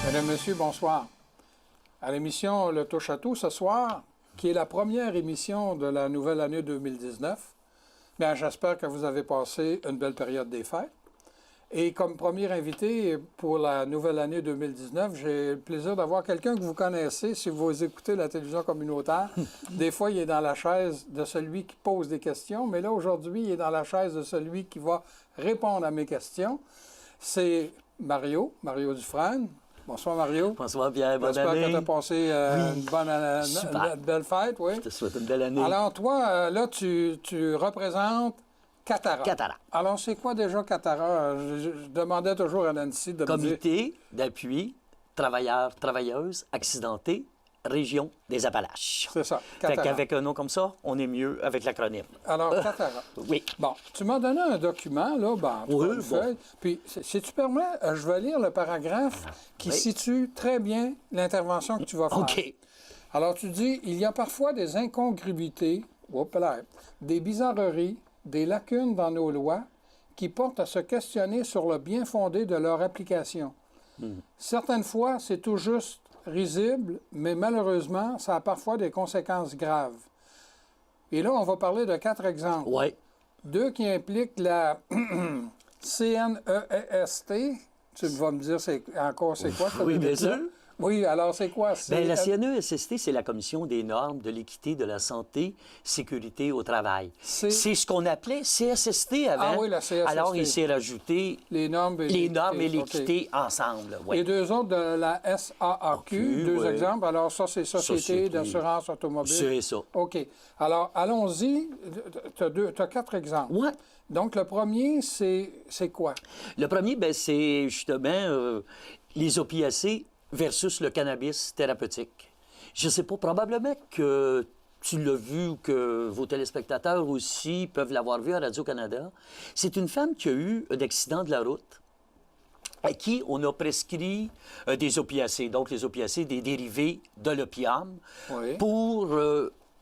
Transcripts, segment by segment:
Mesdames, Messieurs, bonsoir. À l'émission Le Touche à tout ce soir, qui est la première émission de la nouvelle année 2019, bien, j'espère que vous avez passé une belle période des fêtes. Et comme premier invité pour la nouvelle année 2019, j'ai le plaisir d'avoir quelqu'un que vous connaissez si vous écoutez la télévision communautaire. Des fois, il est dans la chaise de celui qui pose des questions, mais là, aujourd'hui, il est dans la chaise de celui qui va répondre à mes questions. C'est Mario Dufresne. Bonsoir, Mario. Bonsoir, Pierre. Bonne J'espère année. que tu as passé une belle fête. Oui. Je te souhaite une belle année. Alors, toi, là, tu représentes Catara. Catara. Alors, c'est quoi déjà Catara? Je demandais toujours à Nancy de me dire... Comité d'appui travailleurs, travailleuses accidentés, région des Appalaches. C'est ça, Fait Catara. qu'avec un nom comme ça, on est mieux avec l'acronyme. Alors, Catara. Oui. Bon, tu m'as donné un document, là, Oui, une bon. feuille. Puis, si tu permets, je vais lire le paragraphe qui Oui. situe très bien l'intervention que tu vas faire. OK. Alors, tu dis, il y a parfois des incongruités, des bizarreries, des lacunes dans nos lois qui portent à se questionner sur le bien fondé de leur application. Certaines fois, c'est tout juste risible, mais malheureusement, ça a parfois des conséquences graves. Et là, on va parler de 4 exemples. Oui. 2 qui impliquent la CNEST. Tu vas me dire encore c'est quoi? Oui, bien sûr. Oui, alors c'est quoi? Bien, la CNESST, c'est la Commission des normes de l'équité, de la santé, sécurité au travail. C'est ce qu'on appelait CSST avant. Ah oui, la CSST. Alors, il s'est rajouté les normes et l'équité ensemble. Oui. Et 2 autres de la SAAQ, 2 oui. exemples. Alors, ça, c'est Société d'assurance automobile. C'est ça. OK. Alors, allons-y. Tu as 4 exemples. Oui. Donc, le premier, c'est quoi? Le premier, ben, c'est justement les opiacés versus le cannabis thérapeutique. Je ne sais pas, probablement que tu l'as vu ou que vos téléspectateurs aussi peuvent l'avoir vu à Radio-Canada. C'est une femme qui a eu un accident de la route à qui on a prescrit des opiacés, donc les opiacés, des dérivés de l'opium, Oui. pour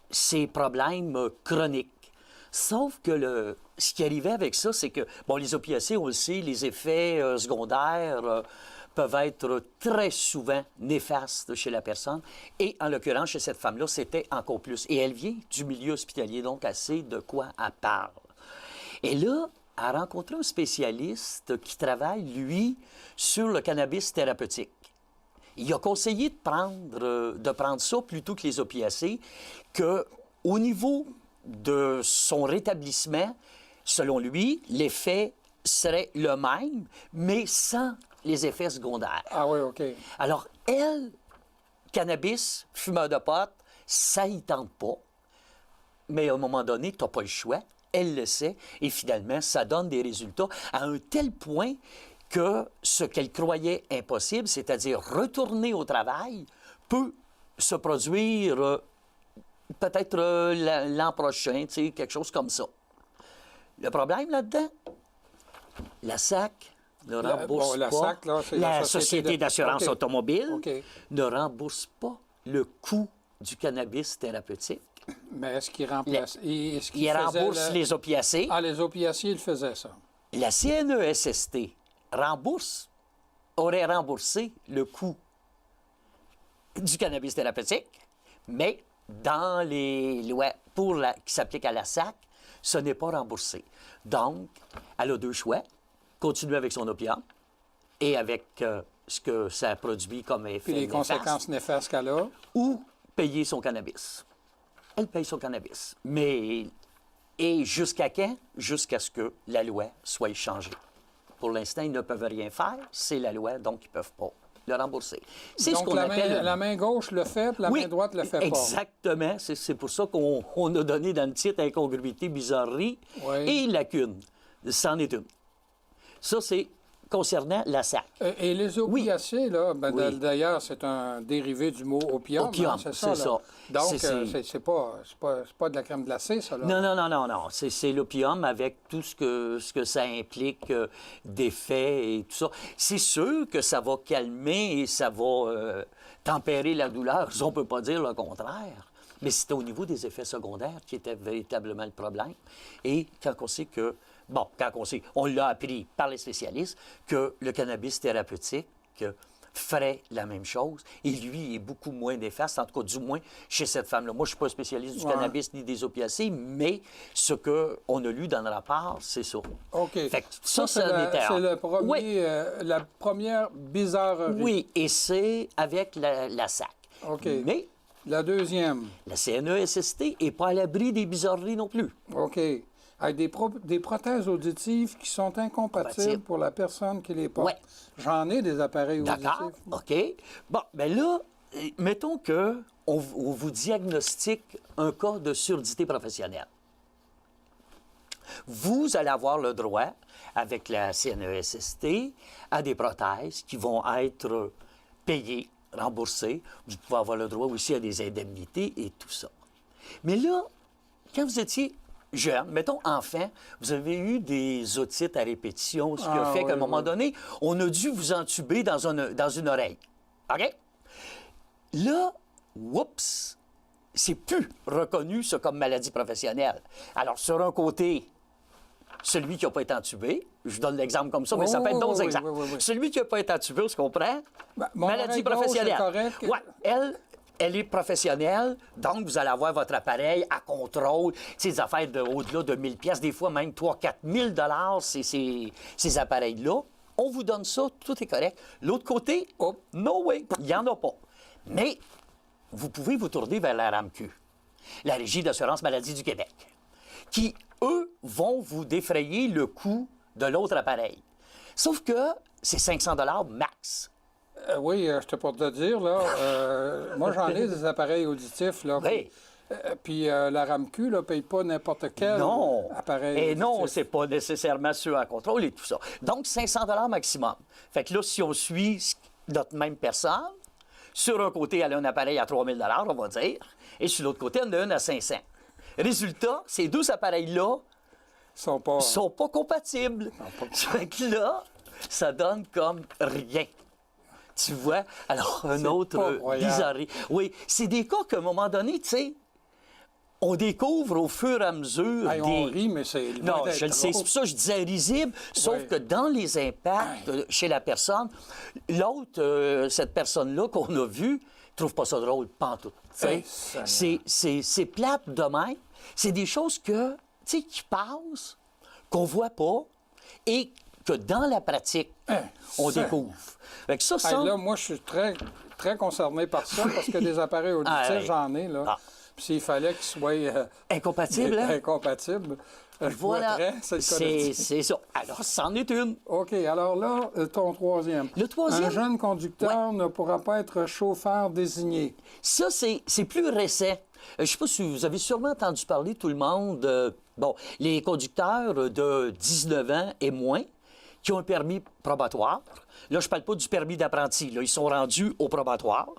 ses problèmes chroniques. Sauf que ce qui arrivait avec ça, c'est que, bon, les opiacés, on le sait, les effets secondaires peuvent être très souvent néfastes chez la personne. Et en l'occurrence, chez cette femme-là, c'était encore plus. Et elle vient du milieu hospitalier, donc elle sait de quoi elle parle. Et là, elle a rencontré un spécialiste qui travaille, lui, sur le cannabis thérapeutique. Il a conseillé de prendre ça plutôt que les opiacés, qu'au niveau de son rétablissement, selon lui, l'effet serait le même, mais sans les effets secondaires. Ah oui, OK. Alors, elle, cannabis, fumeur de pote, ça y tente pas. Mais à un moment donné, tu n'as pas le choix. Elle le sait. Et finalement, ça donne des résultats à un tel point que ce qu'elle croyait impossible, c'est-à-dire retourner au travail, peut se produire peut-être l'an prochain, tu sais, quelque chose comme ça. Le problème là-dedans, la SAC ne rembourse la pas. SAC, là, c'est la Société d'assurance OK. automobile OK. ne rembourse pas le coût du cannabis thérapeutique. Mais est-ce qu'il remplace... est-ce qu'il Il faisait rembourse les opiacés. Ah, les opiacés, il faisait ça. La CNESST aurait remboursé le coût du cannabis thérapeutique, mais dans les lois qui s'appliquent à la SAC, ce n'est pas remboursé. Donc, elle a 2 choix. Continuer avec son opium et avec ce que ça produit comme effet Puis les néfaste, conséquences néfastes qu'elle a. ou payer son cannabis. Elle paye son cannabis. Mais, et jusqu'à quand? Jusqu'à ce que la loi soit changée. Pour l'instant, ils ne peuvent rien faire. C'est la loi, donc ils ne peuvent pas le rembourser. C'est Donc, ce qu'on appelle... la main gauche le fait, puis la main droite le fait pas. Exactement. C'est pour ça qu'on a donné dans le titre incongruité, bizarrerie et lacune. C'en est une. Ça, c'est concernant la SAC. Et les opiacés, là, Oui. d'ailleurs, c'est un dérivé du mot opium. Opium, hein, c'est ça. c'est Là. ça. Donc, c'est pas de la crème glacée, ça. Là. Non. C'est l'opium avec tout ce que ça implique d'effets et tout ça. C'est sûr que ça va calmer et ça va tempérer la douleur. On ne peut pas dire le contraire. Mais c'était au niveau des effets secondaires qui était véritablement le problème. Et quand on sait que, on l'a appris par les spécialistes, que le cannabis thérapeutique ferait la même chose. Et lui est beaucoup moins néfaste, en tout cas, du moins, chez cette femme-là. Moi, je ne suis pas spécialiste du cannabis ni des opiacés, mais ce qu'on a lu dans le rapport, c'est ça. OK. Fait que Ça, c'est la première bizarrerie. Oui, et c'est avec la SAC. OK. Mais la deuxième. la CNESST n'est pas à l'abri des bizarreries non plus. OK. Avec des prothèses auditives qui sont incompatibles pour la personne qui les porte. Ouais. J'en ai des appareils D'accord, auditifs. OK. Bon, bien là, mettons qu'on vous diagnostique un cas de surdité professionnelle. Vous allez avoir le droit, avec la CNESST, à des prothèses qui vont être payées, remboursées. Vous pouvez avoir le droit aussi à des indemnités et tout ça. Mais là, quand vous étiez jeune, mettons enfant, vous avez eu des otites à répétition, ce qui a fait qu'à un moment donné, on a dû vous entuber dans une oreille. OK? Là, oups, c'est plus reconnu, ça, comme maladie professionnelle. Alors, sur un côté, celui qui n'a pas été entubé, je donne l'exemple comme ça, mais ça peut être d'autres exemples. Oui. Celui qui n'a pas été entubé, on se comprend? Maladie professionnelle. Correct. Ouais, elle est professionnelle, donc vous allez avoir votre appareil à contrôle. C'est des affaires au-delà de 1000 pièces, des fois même 3 000 $, ces appareils-là. On vous donne ça, tout est correct. L'autre côté, no way, il n'y en a pas. Mais vous pouvez vous tourner vers la RAMQ, la Régie d'assurance maladie du Québec, qui, eux, vont vous défrayer le coût de l'autre appareil. Sauf que c'est 500 $ max. Oui, je te pour te dire, là, moi, j'en ai des appareils auditifs, là. Oui. Puis la RAMQ ne paye pas n'importe quel appareil. Et auditif. non, c'est pas nécessairement ceux en contrôle et tout ça. Donc, 500 $ maximum. Fait que là, si on suit notre même personne, sur un côté, elle a un appareil à 3 000 $, on va dire, et sur l'autre côté, elle en a un à 500. Résultat, ces deux appareils-là sont pas compatibles. Fait que là, ça donne comme rien. Tu vois? Alors, un autre bizarrerie. Oui, c'est des cas qu'à un moment donné, tu sais, on découvre au fur et à mesure On rit, mais c'est... Non, je le sais. C'est pour ça que je disais risible, sauf que dans les impacts chez la personne, l'autre, cette personne-là qu'on a vue, trouve pas ça drôle, pantoute. C'est plate de même. C'est des choses que, tu sais, qui passent, qu'on voit pas, et que dans la pratique, on découvre. Fait que ça, là, moi, je suis très, très concerné par ça, parce que des appareils auditifs, j'en ai, là. Puis s'il fallait qu'ils soient... incompatibles, hein? Incompatibles, je voilà. C'est ça. Alors, c'en est une. OK. Alors là, ton troisième. Le troisième? Un jeune conducteur ne pourra pas être chauffeur désigné. Ça, c'est plus récent. Je ne sais pas si vous avez sûrement entendu parler, tout le monde, les conducteurs de 19 ans et moins qui ont un permis probatoire. Là, je ne parle pas du permis d'apprenti. Là, ils sont rendus au probatoire.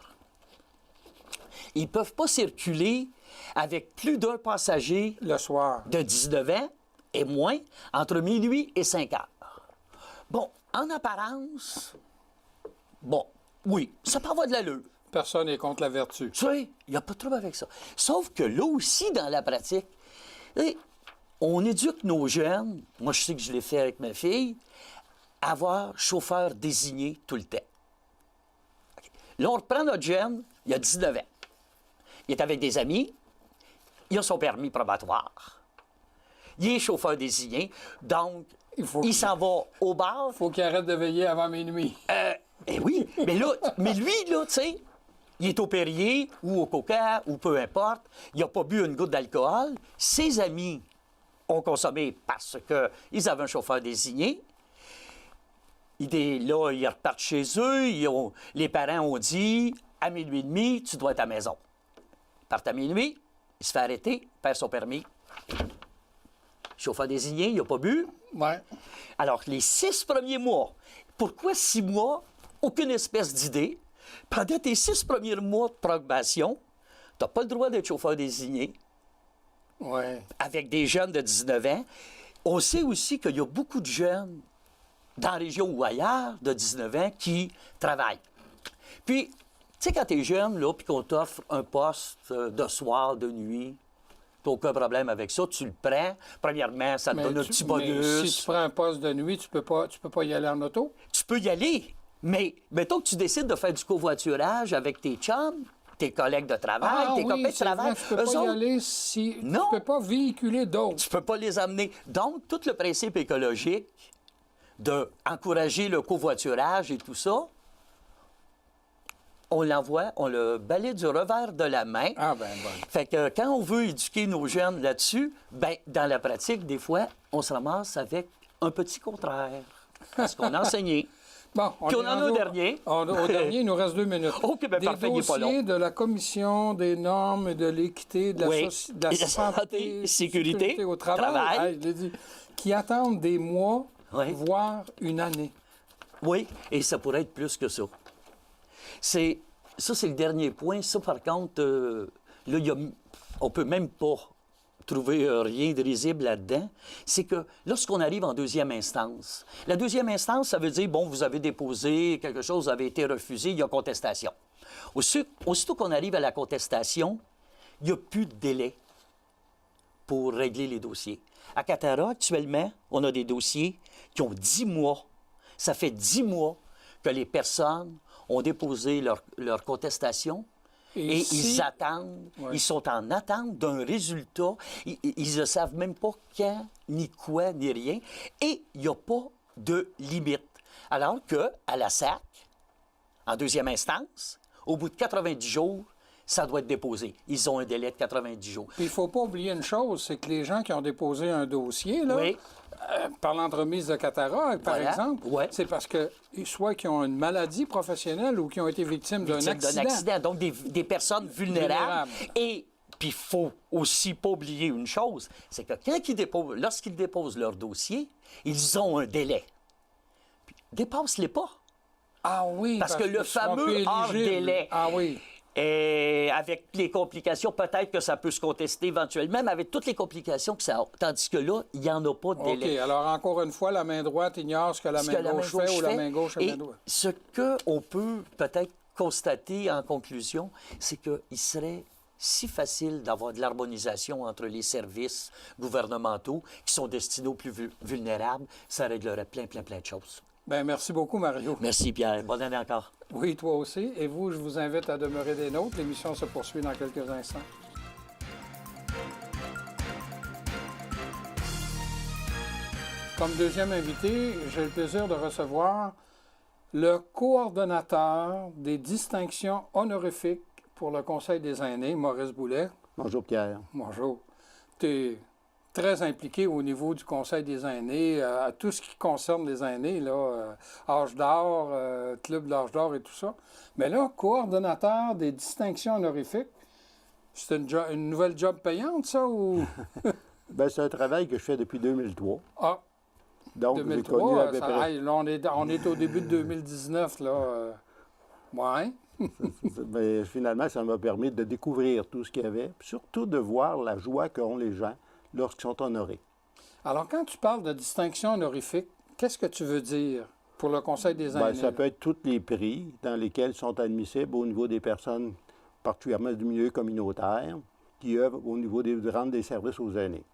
Ils ne peuvent pas circuler avec plus d'un passager le soir de 19 ans et moins entre minuit et 5 heures. Bon, en apparence, oui, ça peut avoir de l'allure. Personne n'est contre la vertu. Tu sais, il n'y a pas de trouble avec ça. Sauf que là aussi, dans la pratique, on éduque nos jeunes, moi je sais que je l'ai fait avec ma fille, à avoir chauffeur désigné tout le temps. Okay. Là, on reprend notre jeune, il a 19 ans. Il est avec des amis, il a son permis probatoire. Il est chauffeur désigné, donc il s'en va au bar. Il faut qu'il arrête de veiller avant minuit. Oui, mais lui, là, tu sais, il est au Perrier ou au Coca ou peu importe, il n'a pas bu une goutte d'alcool. Ses amis ont consommé parce qu'ils avaient un chauffeur désigné. Là, ils repartent chez eux, les parents ont dit, à minuit et demi, tu dois être à la maison. Ils partent à minuit, il se fait arrêter, perd son permis. Chauffeur désigné, il n'a pas bu. Ouais. Alors, les 6 premiers mois, pourquoi 6 mois? Aucune espèce d'idée. Pendant tes 6 premiers mois de probation, tu n'as pas le droit d'être chauffeur désigné. Ouais. Avec des jeunes de 19 ans. On sait aussi qu'il y a beaucoup de jeunes dans la région ou ailleurs de 19 ans qui travaillent. Puis, tu sais, quand tu es jeune, là, puis qu'on t'offre un poste de soir, de nuit, tu n'as aucun problème avec ça, tu le prends. Premièrement, ça te donne un petit bonus. Mais si tu prends un poste de nuit, tu peux pas y aller en auto? Tu peux y aller, Mais mettons que tu décides de faire du covoiturage avec tes chums, tes collègues de travail, tes copains de travail. Tu peux pas y aller si... Non. Tu peux pas véhiculer d'autres. Tu peux pas les amener. Donc, tout le principe écologique d'encourager le covoiturage et tout ça, on l'envoie, on le balaie du revers de la main. Ah ben bon. Fait que quand on veut éduquer nos jeunes là-dessus, ben dans la pratique, des fois, on se ramasse avec un petit contraire à ce qu'on a enseigné. Bon, Puis on en a un dernier. Au dernier, il nous reste 2 minutes. OK, ben des parfait, il n'est pas long. dossiers de la Commission des normes et de l'équité, de la, Oui. de la Et la santé, sécurité, au travail, travail. je l'ai dit, qui attendent des mois, Oui. voire une année. Oui, et ça pourrait être plus que ça. Ça, c'est le dernier point. Ça, par contre, là, on peut même pas trouver rien de risible là-dedans. C'est que lorsqu'on arrive en deuxième instance, la deuxième instance, ça veut dire, bon, vous avez déposé quelque chose, vous avez été refusé, il y a contestation. Aussitôt qu'on arrive à la contestation, il n'y a plus de délai pour régler les dossiers. À Catara, actuellement, on a des dossiers qui ont 10 mois. Ça fait 10 mois que les personnes ont déposé leur contestation et ils attendent. Ouais. Ils sont en attente d'un résultat. Ils ne savent même pas quand, ni quoi, ni rien. Et il n'y a pas de limite. Alors qu'à la SAC, en deuxième instance, au bout de 90 jours, ça doit être déposé. Ils ont un délai de 90 jours. Puis il ne faut pas oublier une chose, c'est que les gens qui ont déposé un dossier, là, Oui. par l'entremise de Catara, par Voilà. exemple, Ouais. c'est parce que soit qu'ils ont une maladie professionnelle ou qu'ils ont été victimes d'un accident. Donc des personnes vulnérables. Vulnérables. Et puis il faut aussi pas oublier une chose, c'est que lorsqu'ils déposent leur dossier, ils ont un délai. Puis, dépasse-les pas. Ah oui, Parce que le qu'ils seront fameux plus hors éligibles. délai. Ah oui. Et avec les complications, peut-être que ça peut se contester éventuellement, mais avec toutes les complications que ça a. Tandis que là, il n'y en a pas de délai. OK. Alors, encore une fois, la main droite ignore ce que la main gauche fait ou la main gauche la Et main droite. ce qu'on peut peut-être constater en conclusion, c'est qu'il serait si facile d'avoir de l'harmonisation entre les services gouvernementaux qui sont destinés aux plus vulnérables. Ça réglerait plein de choses. Bien, merci beaucoup, Mario. Merci, Pierre. Bonne année encore. Oui, toi aussi. Et vous, je vous invite à demeurer des nôtres. L'émission se poursuit dans quelques instants. Comme deuxième invité, j'ai le plaisir de recevoir le coordonnateur des distinctions honorifiques pour le Conseil des aînés, Maurice Boulet. Bonjour Pierre. Bonjour. Tu es très impliqué au niveau du Conseil des aînés, à tout ce qui concerne les aînés, là, âge d'or, club de l'âge d'or et tout ça. Mais là, coordonnateur des distinctions honorifiques, c'est une nouvelle job payante, ça, ou... Bien, c'est un travail que je fais depuis 2003. Ah, Donc, j'ai 2003, connu à peu ça, près... hey, là, on est au début de 2019, là. Ouais. Mais finalement, ça m'a permis de découvrir tout ce qu'il y avait, puis surtout de voir la joie qu'ont les gens lorsqu'ils sont honorés. Alors, quand tu parles de distinction honorifique, qu'est-ce que tu veux dire pour le Conseil des aînés? Bien, ça peut être tous les prix dans lesquels sont admissibles au niveau des personnes, particulièrement du milieu communautaire, qui œuvrent au niveau de rendre des services aux aînés.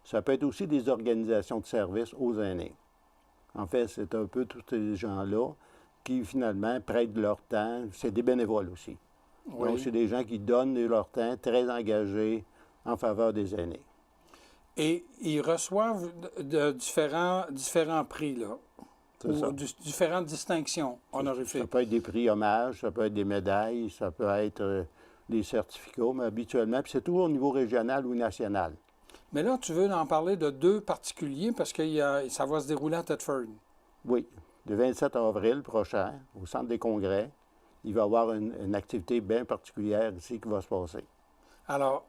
Ça peut être aussi des organisations de services aux aînés. En fait, c'est un peu tous ces gens-là qui, finalement, prêtent leur temps. C'est des bénévoles aussi. Oui. Donc, c'est des gens qui donnent de leur temps, très engagés en faveur des aînés. Et ils reçoivent différents prix, là, C'est ça. ou différentes distinctions Ça honorifiques. peut être des prix hommages, ça peut être des médailles, ça peut être des certificats, mais habituellement, puis c'est tout au niveau régional ou national. Mais là, tu veux en parler de deux particuliers parce que ça va se dérouler à Thetford. Oui, le 27 avril prochain, au Centre des congrès, il va y avoir une activité bien particulière ici qui va se passer. Alors,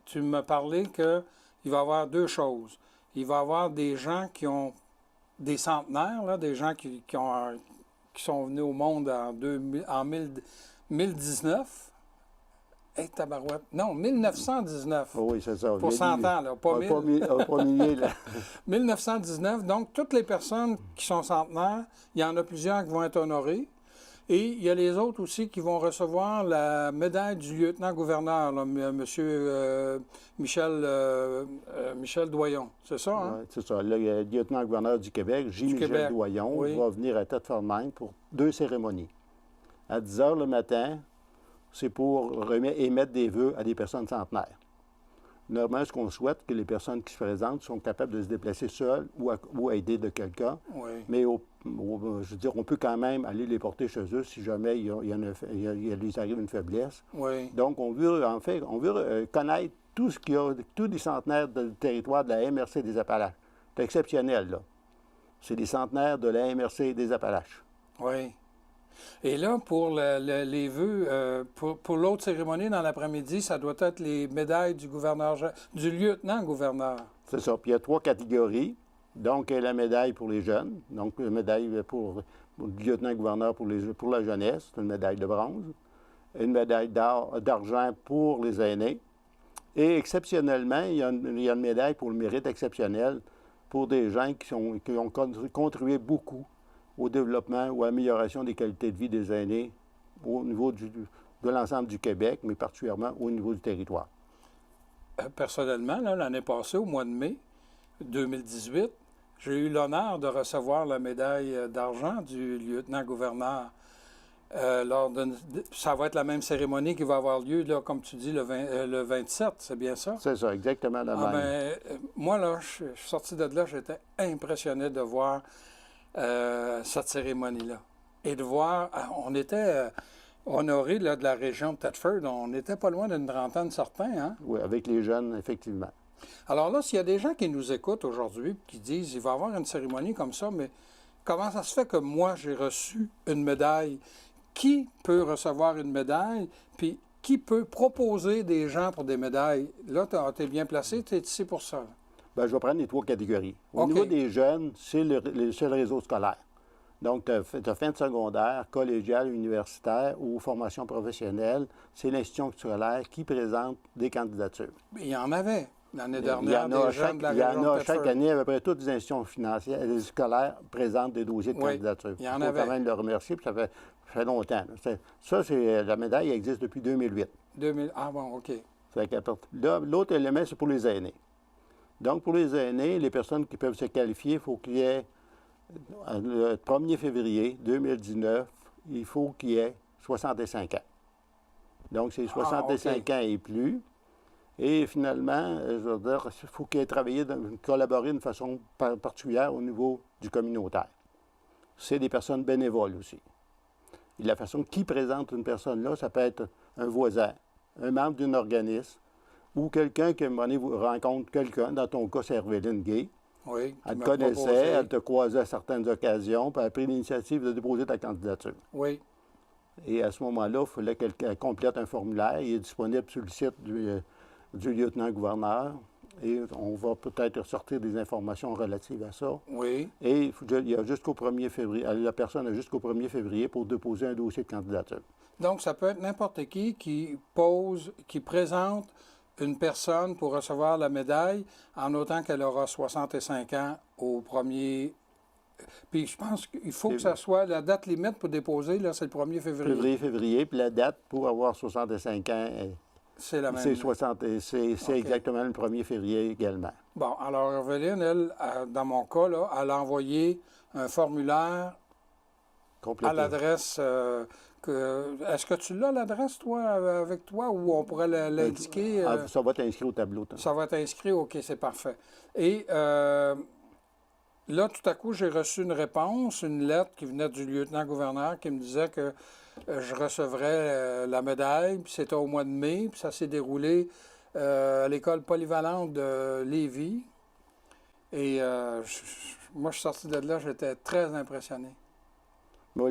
tu m'as parlé qu'il va y avoir deux choses. Il va y avoir des gens qui ont des centenaires, là, des gens qui sont venus au monde en 1019. Hey, tabarouette. Non, 1919. Oh oui, c'est ça. Pour 100 ans, là, pas 1000. Pas millier, là. 1919. Donc, toutes les personnes qui sont centenaires, il y en a plusieurs qui vont être honorées. Et il y a les autres aussi qui vont recevoir la médaille du lieutenant-gouverneur, là, M. Michel Doyon. C'est ça, hein? Ouais, c'est ça. Le lieutenant-gouverneur du Québec, Michel Doyon, oui. va venir à Thetford-Mines pour 2 cérémonies. À 10 h le matin, c'est pour émettre des vœux à des personnes centenaires. Normalement, ce qu'on souhaite, que les personnes qui se présentent sont capables de se déplacer seules ou à aider de quelqu'un. Oui. Mais je veux dire, on peut quand même aller les porter chez eux si jamais il lui arrive une faiblesse. Oui. Donc, on veut connaître tous les centenaires du territoire de la MRC des Appalaches. C'est exceptionnel, là. C'est les centenaires de la MRC des Appalaches. Oui. Et là, pour les vœux, pour l'autre cérémonie dans l'après-midi, ça doit être les médailles du lieutenant-gouverneur. C'est ça. Puis il y a 3 catégories. Donc, la médaille pour les jeunes, donc la médaille pour le lieutenant-gouverneur pour la jeunesse, c'est une médaille de bronze, une médaille d'argent pour les aînés, et exceptionnellement, il y a une médaille pour le mérite exceptionnel pour des gens qui ont contribué beaucoup au développement ou à l'amélioration des qualités de vie des aînés au niveau de l'ensemble du Québec, mais particulièrement au niveau du territoire. Personnellement, l'année passée, au mois de mai 2018, j'ai eu l'honneur de recevoir la médaille d'argent du lieutenant-gouverneur. Ça va être la même cérémonie qui va avoir lieu, là, comme tu dis, le 27, c'est bien ça? C'est ça, exactement la même. Moi, là, je suis sorti de là, j'étais impressionné de voir cette cérémonie-là. Et de voir, on était honorés là, de la région de Thetford, on n'était pas loin d'une trentaine certains, hein? Oui, avec les jeunes, effectivement. Alors là, s'il y a des gens qui nous écoutent aujourd'hui qui disent il va y avoir une cérémonie comme ça, mais comment ça se fait que moi, j'ai reçu une médaille? Qui peut recevoir une médaille? Puis qui peut proposer des gens pour des médailles? Là, tu es bien placé, tu es ici pour ça. Bien, je vais prendre les 3 catégories. Au OK. niveau des jeunes, c'est le réseau scolaire. Donc, tu as fin de secondaire, collégiale, universitaire ou formation professionnelle. C'est l'institution scolaire qui présente des candidatures. Il y en avait l'année dernière, Il y en a des jeunes de la il y en région a de chaque Thetford. année, à peu près toutes les institutions scolaires présentent des dossiers de Oui, candidature. il y en faut avait. quand même le remercier, puis ça fait longtemps. La médaille existe depuis 2008. 2000. Ah bon, OK. Là, l'autre élément, c'est pour les aînés. Donc, pour les aînés, les personnes qui peuvent se qualifier, il faut qu'il y ait, le 1er février 2019, il faut qu'il y ait 65 ans. Donc, c'est 65 ans et plus. Et finalement, je veux dire, il faut qu'il ait travaillé, collaboré d'une façon particulière au niveau du communautaire. C'est des personnes bénévoles aussi. Et la façon qui présente une personne là, ça peut être un voisin, un membre d'un organisme, ou quelqu'un qui, à un moment donné, vous rencontre quelqu'un, dans ton cas, c'est Hervéline Gay. Oui. Elle te connaissait, elle te croisait à certaines occasions, puis elle a pris l'initiative de déposer ta candidature. Oui. Et à ce moment-là, il fallait qu'elle complète un formulaire. Il est disponible sur le site du lieutenant-gouverneur. Et on va peut-être sortir des informations relatives à ça. Oui. Et il y a jusqu'au 1er février, la personne a jusqu'au 1er février pour déposer un dossier de candidature. Donc, ça peut être n'importe qui présente une personne pour recevoir la médaille, en autant qu'elle aura 65 ans au premier. Puis je pense qu'il faut que ça soit la date limite pour déposer, là, c'est le 1er février. Février, puis la date pour avoir 65 ans, c'est la même. C'est exactement le 1er février également. Bon, alors Hervéline, elle, dans mon cas, là, elle a envoyé un formulaire à l'adresse. Est-ce que tu l'as, l'adresse, toi, avec toi, ou on pourrait l'indiquer? Ça va être inscrit au tableau. Ça va être inscrit, OK, c'est parfait. Et là, tout à coup, j'ai reçu une réponse, une lettre qui venait du lieutenant-gouverneur qui me disait que je recevrais la médaille, puis c'était au mois de mai, puis ça s'est déroulé à l'école polyvalente de Lévis. Et moi, je suis sorti de là, j'étais très impressionné. Mais au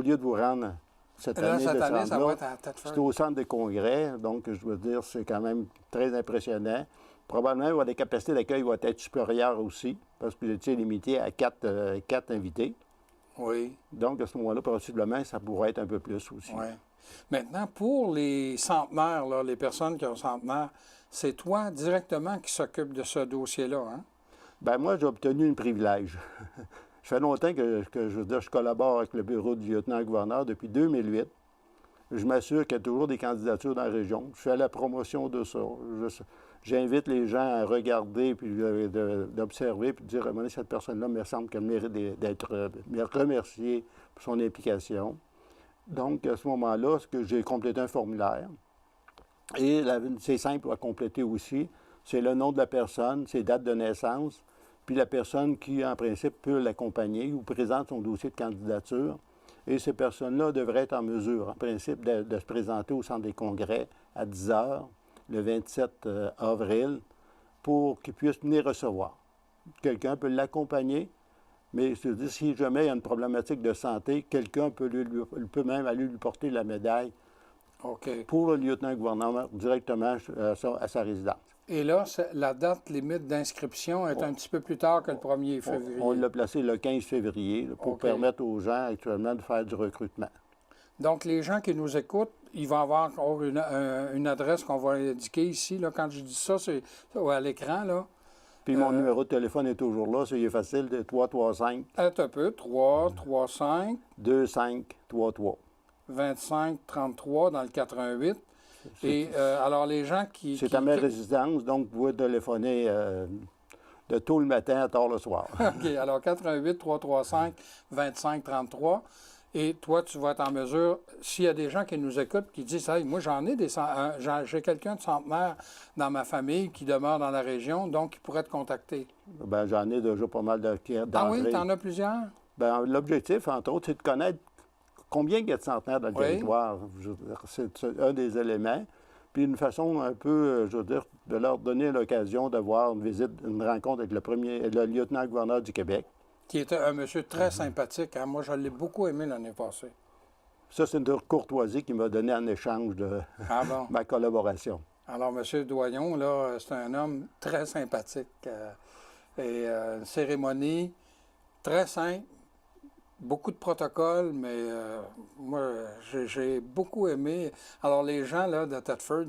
lieu de vous rendre cette année, ça va être à Thetford. C'est au centre de congrès, donc je veux dire, c'est quand même très impressionnant. Probablement, les capacités d'accueil vont être supérieures aussi, parce que vous étiez limité à 4 invités. Oui. Donc, à ce moment-là, possiblement, ça pourrait être un peu plus aussi. Oui. Maintenant, pour les centenaires, là, les personnes qui ont centenaire, c'est toi directement qui s'occupe de ce dossier-là, hein? Bien, moi, j'ai obtenu un privilège. Ça fait longtemps que je veux dire, je collabore avec le bureau du lieutenant-gouverneur depuis 2008. Je m'assure qu'il y a toujours des candidatures dans la région. Je fais la promotion de ça. J'invite les gens à regarder, puis d'observer, puis de dire, cette personne-là me semble qu'elle mérite d'être remerciée pour son implication. Donc, à ce moment-là, j'ai complété un formulaire. Et c'est simple à compléter aussi. C'est le nom de la personne, ses dates de naissance, puis la personne qui, en principe, peut l'accompagner ou présente son dossier de candidature. Et ces personnes-là devraient être en mesure, en principe, de se présenter au centre des congrès à 10 heures, le 27 avril, pour qu'ils puissent venir recevoir. Quelqu'un peut l'accompagner, mais je dis, si jamais il y a une problématique de santé, quelqu'un peut même aller lui porter la médaille pour le lieutenant-gouverneur directement à sa résidence. Et là, la date limite d'inscription est un petit peu plus tard que le 1er février. On l'a placé le 15 février pour permettre aux gens actuellement de faire du recrutement. Donc, les gens qui nous écoutent, il va y avoir encore une adresse qu'on va indiquer ici. Là. Quand je dis ça, c'est à l'écran. Là. Puis mon numéro de téléphone est toujours là, c'est facile, de 335. Attends un peu, 335. 2533. 2533 dans le 88. Et alors, les gens qui... C'est à ma résidence, donc vous pouvez téléphoner de tôt le matin à tard le soir. OK. Alors, 88 335 2533. Et toi, tu vas être en mesure, s'il y a des gens qui nous écoutent, qui disent, hey, moi, j'ai quelqu'un de centenaire dans ma famille qui demeure dans la région, donc il pourrait te contacter. Bien, j'en ai déjà pas mal d'entrées. Ah oui, tu en as plusieurs? Bien, l'objectif, entre autres, c'est de connaître combien il y a de centenaires dans le territoire. C'est un des éléments. Puis une façon un peu, je veux dire, de leur donner l'occasion d'avoir une rencontre avec le lieutenant-gouverneur du Québec. Qui était un monsieur très sympathique. Hein? Moi, je l'ai beaucoup aimé l'année passée. Ça, c'est une courtoisie qu'il m'a donné en échange de ma collaboration. Alors, M. Doyon, là, c'est un homme très sympathique. Et une cérémonie très simple, beaucoup de protocoles, mais moi, j'ai beaucoup aimé. Alors, les gens là, de Thetford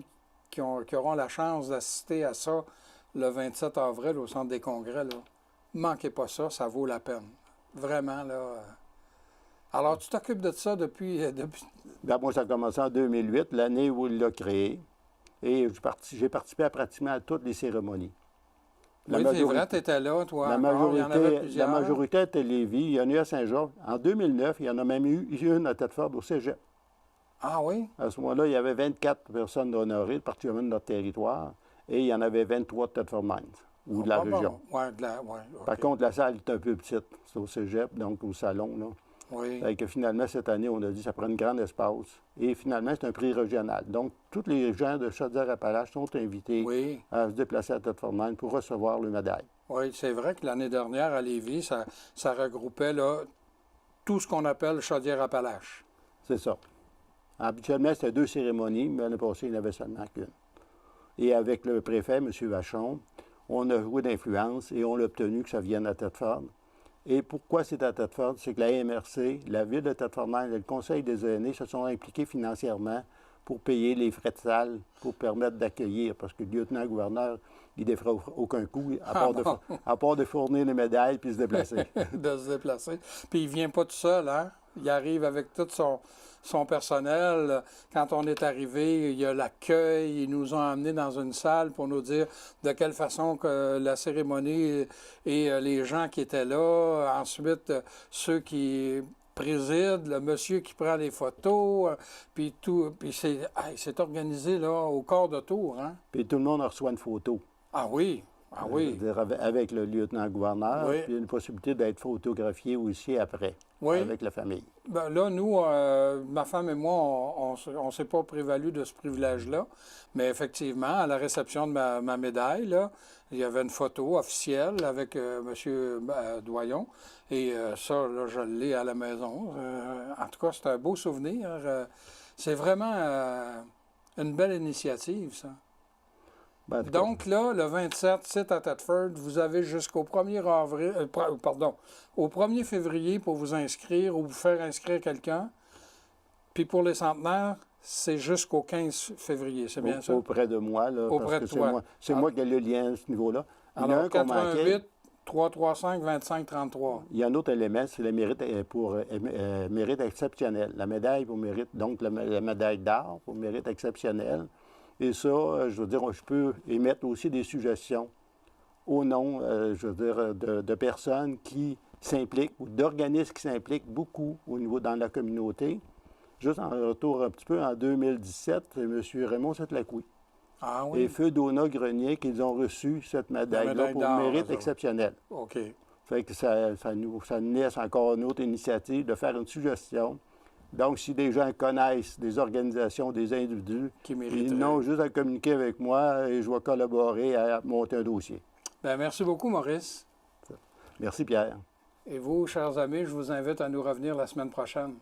qui auront la chance d'assister à ça le 27 avril au Centre des congrès, là, manquez pas ça, ça vaut la peine. Vraiment, là. Alors, tu t'occupes de ça depuis... Bien, moi, ça a commencé en 2008, l'année où il l'a créé. Et j'ai participé pratiquement à toutes les cérémonies. Oui, c'est vrai, tu étais là, toi. La majorité était à Lévis. Il y en a eu à Saint-Georges. En 2009, il y en a même eu une à Thetford au Cégep. Ah oui? À ce moment-là, il y avait 24 personnes honorées, particulièrement de notre territoire, et il y en avait 23 de Thetford Mines, ou de la région. Par contre, la salle est un peu petite. C'est au Cégep, donc au salon, là. Oui. Et que finalement, cette année, on a dit que ça prend un grand espace. Et finalement, c'est un prix régional. Donc, tous les gens de Chaudière-Appalaches sont invités à se déplacer à Thetford Mines pour recevoir le médaille. Oui, c'est vrai que l'année dernière, à Lévis, ça regroupait là, tout ce qu'on appelle Chaudière-Appalaches. C'est ça. Habituellement, c'était 2 cérémonies, mais l'année passée, il n'y en avait seulement qu'une. Et avec le préfet, M. Vachon, on a joué d'influence et on a obtenu que ça vienne à Thetford. Et pourquoi c'est à Thetford? C'est que la MRC, la Ville de Thetford-Mines et le Conseil des aînés se sont impliqués financièrement pour payer les frais de salle, pour permettre d'accueillir, parce que le lieutenant-gouverneur, il ne fera aucun coût, à part de fournir les médailles puis se déplacer. De se déplacer. Puis il ne vient pas tout seul, hein? Il arrive avec tout son personnel. Quand on est arrivé, il y a l'accueil. Ils nous ont amenés dans une salle pour nous dire de quelle façon que la cérémonie et les gens qui étaient là. Ensuite, ceux qui préside, le monsieur qui prend les photos, puis tout. Puis c'est organisé là, au quart de tour. Hein? Puis tout le monde reçoit une photo. Ah oui, ah oui. Avec le lieutenant-gouverneur, oui. Puis une possibilité d'être photographié aussi après, avec la famille. Bien, là, nous, ma femme et moi, on ne s'est pas prévalu de ce privilège-là. Mais effectivement, à la réception de ma médaille, là, il y avait une photo officielle avec M. Doyon. Et ça, là, je l'ai à la maison. En tout cas, c'est un beau souvenir. C'est vraiment une belle initiative, ça. Donc là, le 27, c'est à Thetford. Vous avez jusqu'au 1er avril, au 1er février pour vous inscrire ou vous faire inscrire quelqu'un. Puis pour les centenaires, c'est jusqu'au 15 février, c'est bien ça? Auprès de moi, là. Auprès de toi. C'est moi qui ai le lien à ce niveau-là. Alors, 88 335-25-33. Il y a un autre élément, c'est le mérite pour mérite exceptionnel. La médaille pour mérite, donc la médaille d'art pour mérite exceptionnel. Et ça, je veux dire, je peux émettre aussi des suggestions au nom, je veux dire, de personnes qui s'impliquent ou d'organismes qui s'impliquent beaucoup au niveau dans la communauté. Juste en retour un petit peu, en 2017, c'est M. Raymond Setlacouille Ah oui? et Feu Donna Grenier qu'ils ont reçu cette médaille-là médaille pour d'or, mérite ça. exceptionnel. OK. Fait que ça nous laisse encore une autre initiative de faire une suggestion. Donc, si des gens connaissent des organisations, des individus, Qui ils mériteraient. n'ont juste à communiquer avec moi et je vais collaborer à monter un dossier. Bien, merci beaucoup, Maurice. Merci, Pierre. Et vous, chers amis, je vous invite à nous revenir la semaine prochaine.